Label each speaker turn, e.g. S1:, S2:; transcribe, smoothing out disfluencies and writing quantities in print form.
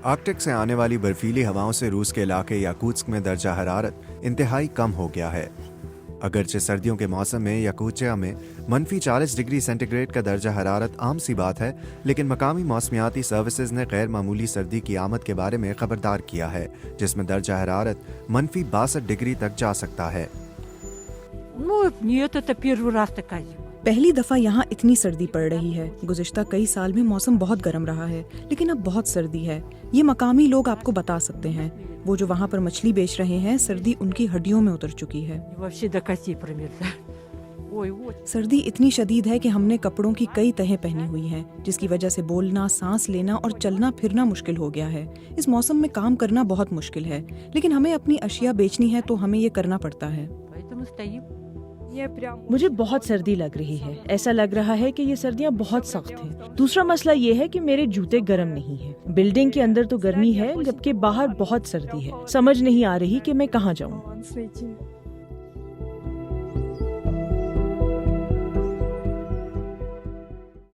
S1: Arctic से आने वाली बर्फीली हवाओं से रूस के इलाके याकूत्स्क में दर्जा हरारत इंतहाई कम हो गया है। अगरचे सर्दियों के मौसम में याकूतिया में -40 डिग्री सेंटीग्रेड का दर्जा हरारत आम सी बात है, लेकिन मकामी मौसमियाती सर्विसेज ने गैर मामूली सर्दी की आमद के बारे में खबरदार किया है, जिसमें दर्जा हरारत -62 डिग्री तक जा सकता है।
S2: Нет, это первый раз такая зима.
S3: पहली दफा यहाँ इतनी सर्दी पड़ रही है। गुज़िश्ता कई साल में मौसम बहुत गर्म रहा है, लेकिन अब बहुत सर्दी है। ये मकामी लोग आपको बता सकते हैं। वो जो वहाँ पर मछली बेच रहे हैं, सर्दी उनकी हड्डियों में उतर चुकी है।
S2: Вообще до костей промерзла. Ой, вот.
S3: सर्दी इतनी शदीद है कि हमने कपड़ों की कई तहें पहनी हुई हैं, जिसकी वजह से बोलना, सांस लेना और चलना फिरना मुश्किल हो गया है। इस मौसम में काम करना बहुत मुश्किल है, लेकिन हमें अपनी अशिया बेचनी है तो हमें ये करना पड़ता है।
S2: Поэтому стоим.
S4: मुझे बहुत सर्दी लग रही है। ऐसा लग रहा है कि ये सर्दियाँ बहुत सख्त हैं। दूसरा मसला ये है कि मेरे जूते गर्म नहीं हैं। बिल्डिंग के अंदर तो गर्मी है, जबकि बाहर बहुत सर्दी है। समझ नहीं आ रही कि मैं कहाँ जाऊँ।